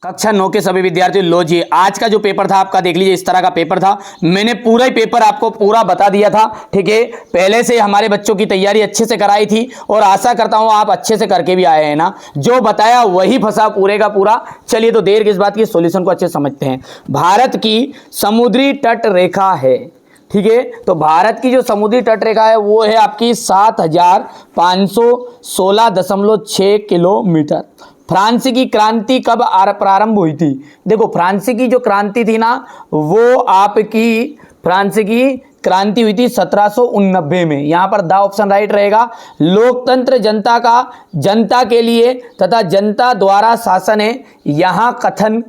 कक्षा 9 के सभी विद्यार्थियों, लो जी आज का जो पेपर था आपका देख लीजिए, इस तरह का पेपर था। मैंने पूरा ही पेपर आपको पूरा बता दिया था, ठीक है। पहले से हमारे बच्चों की तैयारी अच्छे से कराई थी और आशा करता हूं आप अच्छे से करके भी आए हैं ना। जो बताया वही फंसा पूरे का पूरा। चलिए तो देर किस बात की, सॉल्यूशन को अच्छे समझते हैं। भारत की समुद्री तट रेखा है, ठीक है। तो भारत की जो समुद्री तट रेखा है वो है आपकी 7516.6 किलोमीटर। फ्रांस की क्रांति कब प्रारंभ हुई थी? देखो फ्रांस की जो क्रांति थी ना, वो आपकी फ्रांस की क्रांति हुई थी 1789 में। यहां पर द ऑप्शन राइट रहेगा। लोकतंत्र जनता के लिए तथा जनता द्वारा शासन है, यहां कथन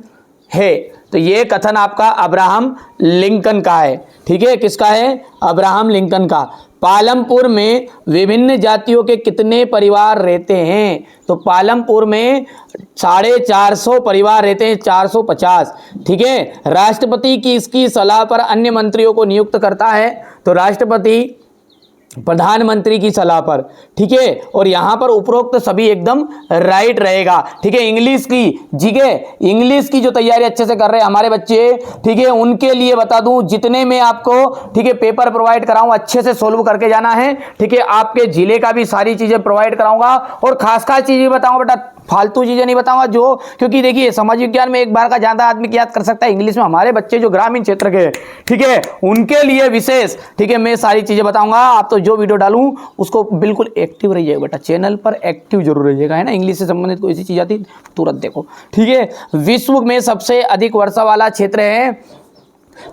है। तो ये कथन आपका अब्राहम लिंकन का है, ठीक है। किसका है? अब्राहम लिंकन का। पालमपुर में विभिन्न जातियों के कितने परिवार रहते हैं? तो पालमपुर में 450 परिवार रहते हैं, 450, ठीक है। राष्ट्रपति की इसकी सलाह पर अन्य मंत्रियों को नियुक्त करता है, तो राष्ट्रपति प्रधानमंत्री की सलाह पर, ठीक है। और यहां पर उपरोक्त सभी एकदम राइट रहेगा, ठीक है। इंग्लिश की, ठीक है, इंग्लिश की जो तैयारी अच्छे से कर रहे हैं हमारे बच्चे, ठीक है, उनके लिए बता दूं जितने में आपको, ठीक है, पेपर प्रोवाइड कराऊं अच्छे से सोल्व करके जाना है, ठीक है। आपके जिले का भी सारी चीजें प्रोवाइड कराऊंगा और खास खास चीजें बताऊंगा बेटा, फालतू चीजें नहीं बताऊंगा। जो क्योंकि देखिए समाज विज्ञान में एक बार का ज्यादा आदमी याद कर सकता है, इंग्लिश में हमारे बच्चे जो ग्रामीण क्षेत्र के, ठीक है, उनके लिए विशेष, ठीक है, मैं सारी चीजें बताऊंगा। आप तो जो वीडियो डालूं उसको बिल्कुल एक्टिव रहिएगा बेटा, चैनल पर एक्टिव जरूर रहिएगा, है ना। इंग्लिश से संबंधित कोई ऐसी चीज आती तुरंत देखो, ठीक है। विश्व में सबसे अधिक वर्षा वाला क्षेत्र है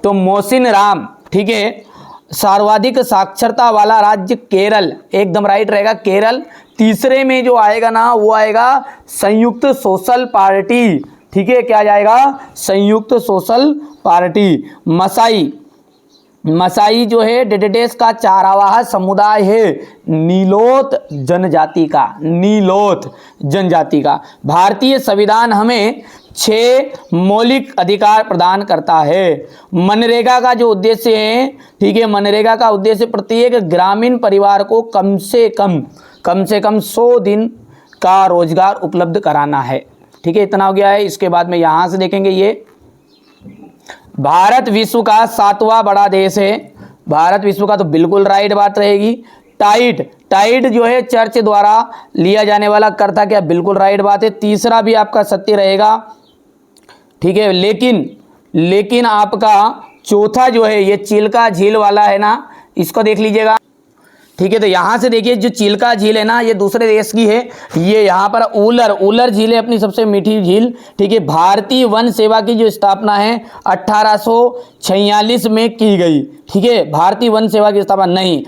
तो मोसिनराम, ठीक है। सर्वाधिक साक्षरता वाला राज्य केरल, एकदम राइट रहेगा केरल। तीसरे में जो आएगा ना वो आएगा संयुक्त सोशल पार्टी, ठीक है। क्या जाएगा? संयुक्त सोशल पार्टी। मसाई जो है डेडेडेस का चारावाह समुदाय है, नीलोत जनजाति का, नीलोत जनजाति का। भारतीय संविधान हमें 6 मौलिक अधिकार प्रदान करता है। मनरेगा का जो उद्देश्य है, ठीक है, मनरेगा का उद्देश्य प्रत्येक ग्रामीण परिवार को कम से कम 100 दिन का रोजगार उपलब्ध कराना है, ठीक है। इतना हो गया है। इसके बाद में यहां से देखेंगे, ये भारत विश्व का 7वां बड़ा देश है। भारत विश्व का तो बिल्कुल राइट बात रहेगी। टाइड जो है चर्च द्वारा लिया जाने वाला कर था, क्या? बिल्कुल राइट बात है। तीसरा भी आपका सत्य रहेगा, ठीक है। लेकिन आपका चौथा जो है ये चिल्का झील वाला है ना, इसको देख लीजिएगा, ठीक है। तो यहां से देखिए जो चिल्का झील है ना, ये दूसरे देश की है। ये यहां पर उलर झील है, अपनी सबसे मीठी झील, ठीक है। भारतीय वन सेवा की जो स्थापना है 1846 में की गई, ठीक है। भारतीय वन सेवा की स्थापना नहीं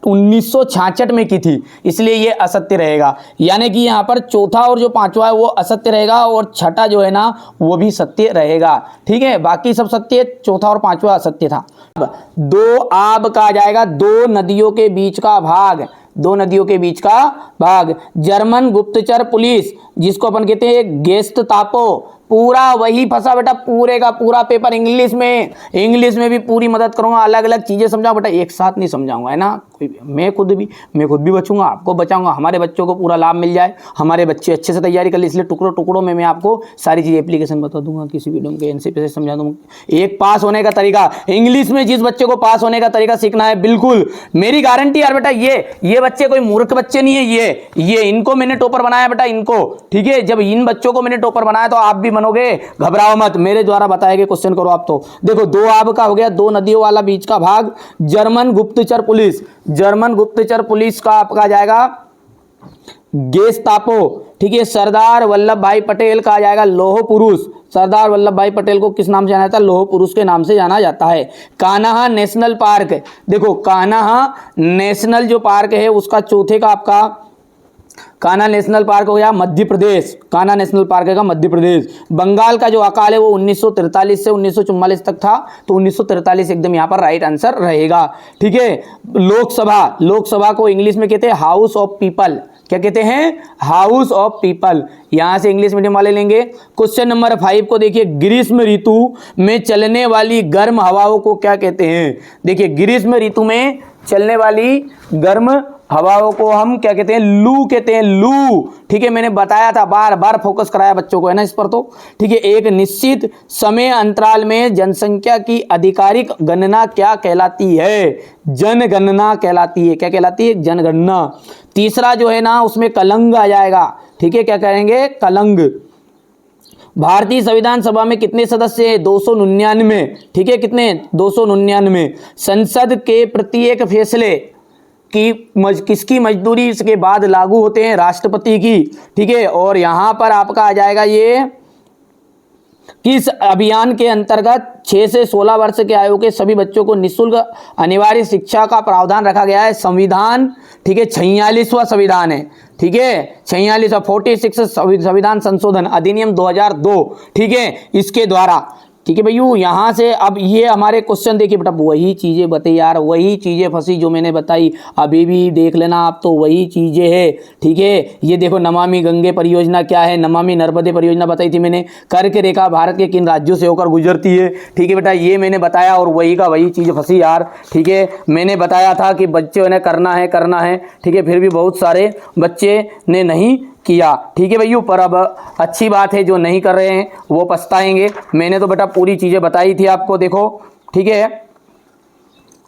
1966 में की थी, इसलिए ये असत्य रहेगा। यानी कि यहाँ पर चौथा और जो पांचवा है वो असत्य रहेगा और छठा जो है ना वो भी सत्य रहेगा, ठीक है। बाकी सब सत्य, चौथा और पांचवा असत्य था। दो आब का आ जाएगा, दो नदियों के बीच का भाग, दो नदियों के बीच का भाग। जर्मन गुप्तचर पुलिस, जिसको अपन कहते हैं गेस्टापो, पूरा वही फंसा बेटा, पूरे का पूरा पेपर इंग्लिश में भी पूरी मदद करूंगा, अलग अलग चीजें समझाऊं बेटा, एक साथ नहीं समझाऊंगा, है ना। मैं खुद भी बचूंगा, आपको बचाऊंगा, हमारे बच्चों को पूरा लाभ मिल जाए, हमारे बच्चे अच्छे से तैयारी कर ले। इसलिए टुकड़ों में मैं आपको सारी चीज़ एप्लीकेशन बता दूंगा, किसी वीडियो में एनसीपी से समझा दूंगा। एक पास होने का तरीका, इंग्लिश में जिस बच्चे को पास होने का तरीका सीखना है, बिल्कुल मेरी गारंटी यार बेटा, ये बच्चे कोई मूर्ख बच्चे नहीं है, ये इनको मैंने टॉपर बनाया बेटा, इनको, ठीक है। जब इन बच्चों को मैंने टॉपर बनाया तो आप भी बनोगे, घबराओ मत, मेरे द्वारा बताए गए क्वेश्चन करो आप। तो देखो, दो आब का हो गया, दो नदियों वाला बीच का भाग। जर्मन गुप्तचर पुलिस का आपका जाएगा गेस्टापो, ठीक है। सरदार वल्लभ भाई पटेल का आ जाएगा लौह पुरुष। सरदार वल्लभ भाई पटेल को किस नाम से जाना जाता है? लौह पुरुष के नाम से जाना जाता है। कान्हा नेशनल पार्क, देखो कान्हा नेशनल जो पार्क है उसका चौथे का आपका कान्हा नेशनल पार्क हो गया मध्य प्रदेश, कान्हा नेशनल पार्क है मध्य प्रदेश। बंगाल का जो अकाल है वो 1943 से 1944 तक था, तो 1943 एकदम यहाँ पर राइट आंसर रहेगा, ठीक है। लोकसभा को इंग्लिश में कहते हैं हाउस ऑफ पीपल, क्या कहते हैं? House of people. यहां से इंग्लिश मीडियम वाले लेंगे। क्वेश्चन नंबर 5 को देखिए, ग्रीष्म ऋतु में चलने वाली गर्म हवाओं को क्या कहते हैं? देखिए ग्रीष्म ऋतु में चलने वाली गर्म हवाओं को हम क्या कहते हैं, लू कहते हैं, लू। ठीक है, मैंने बताया था, बार बार फोकस कराया बच्चों को, है ना इस पर तो। ठीक है, एक निश्चित समय अंतराल में जनसंख्या की आधिकारिक गणना क्या कहलाती है? जनगणना कहलाती है। क्या कहलाती है? जनगणना। तीसरा जो है ना, उसमें कलंग आ जाएगा। ठीक है, क्या कहेंगे? कलंग। भारतीय संविधान सभा में कितने सदस्य हैं? 299। ठीक है, कितने? 299। संसद के प्रत्येक फैसले की किसकी मंजूरी इसके बाद लागू होते हैं? राष्ट्रपति की। ठीक है, और यहां पर आपका आ जाएगा ये, किस अभियान के अंतर्गत 6 से 16 वर्ष के आयु के सभी बच्चों को निःशुल्क अनिवार्य शिक्षा का प्रावधान रखा गया है? संविधान। ठीक है, 46वां संविधान है। ठीक है, 46वां 46 संविधान संशोधन अधिनियम 2002। ठीक है, इसके द्वारा। ठीक है भैया, यहाँ से अब ये हमारे क्वेश्चन देखिए बेटा, वही चीज़ें बताई यार, वही चीज़ें फंसी जो मैंने बताई, अभी भी देख लेना आप, तो वही चीज़ें है। ठीक है, ये देखो, नमामि गंगे परियोजना क्या है? नमामि नर्मदे परियोजना बताई थी मैंने। कर्क रेखा भारत के किन राज्यों से होकर गुजरती है? ठीक है बेटा, ये मैंने बताया, और वही का वही चीज़ फंसी यार। ठीक है, मैंने बताया था कि बच्चों ने करना है। ठीक है, फिर भी बहुत सारे बच्चे ने नहीं किया। ठीक है भैया, पर अब अच्छी बात है, जो नहीं कर रहे हैं वो पछताएंगे। मैंने तो बेटा पूरी चीज़ें बताई थी आपको, देखो। ठीक है,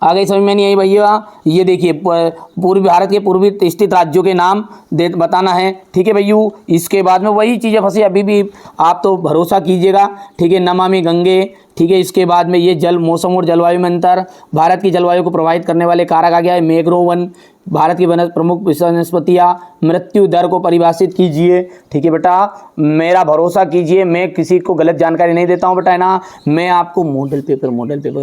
आगे समझ में नहीं आई भैया? ये देखिए, पूर्वी भारत के पूर्वी स्थित राज्यों के नाम बताना है। ठीक है भैया, इसके बाद में वही चीज़ें फंसी, अभी भी आप तो भरोसा कीजिएगा। ठीक है, नमामि गंगे। ठीक है, इसके बाद में ये जल, मौसम और जलवायु में अंतर, भारत की जलवायु को प्रभावित करने वाले कारक आ गया है। मैंग्रोव वन, भारत की प्रमुख वनस्पतियाँ, मृत्यु दर को परिभाषित कीजिए। ठीक है बेटा, मेरा भरोसा कीजिए, मैं किसी को गलत जानकारी नहीं देता हूँ बेटा, है ना। मैं आपको मॉडल पेपर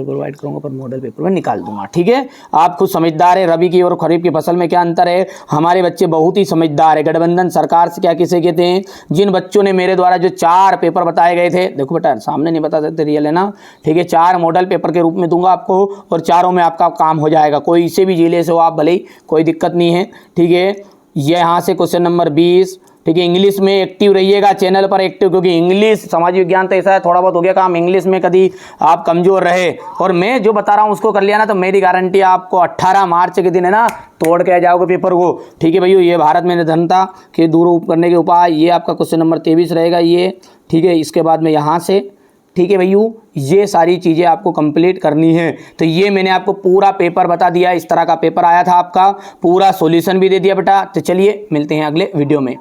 प्रोवाइड करूँगा, पर मॉडल पेपर में निकाल दूंगा। ठीक है, आप खुद समझदार है। रबी की और खरीफ की फसल में क्या अंतर है? हमारे बच्चे बहुत ही समझदार है। गठबंधन सरकार से क्या किसे कहते हैं? जिन बच्चों ने मेरे द्वारा जो 4 पेपर बताए गए थे, देखो बेटा सामने नहीं बता सकते, रियल है ना। ठीक है, 4 मॉडल पेपर के रूप में दूंगा आपको, और चारों में आपका काम हो जाएगा। कोई इसे भी जिले से हो आप, भले ही, कोई दिक्कत नहीं है। ठीक है, ये यहाँ से क्वेश्चन नंबर 20। ठीक है, इंग्लिश में एक्टिव रहिएगा, चैनल पर एक्टिव, क्योंकि इंग्लिश सामाजिक विज्ञान तो ऐसा है, थोड़ा बहुत हो गया काम इंग्लिश में, कभी आप कमजोर रहे और मैं जो बता रहा हूँ उसको कर लिया ना, तो मेरी गारंटी आपको 18 मार्च के दिन है ना, तोड़ के आ जाओगे पेपर को। ठीक है भैया, ये भारत में निर्धनता के दूर करने के उपाय, ये आपका क्वेश्चन नंबर 23 रहेगा ये। ठीक है, इसके बाद में यहाँ से, ठीक है भैया, ये सारी चीज़ें आपको कंप्लीट करनी है। तो ये मैंने आपको पूरा पेपर बता दिया, इस तरह का पेपर आया था आपका, पूरा सॉल्यूशन भी दे दिया बेटा। तो चलिए मिलते हैं अगले वीडियो में।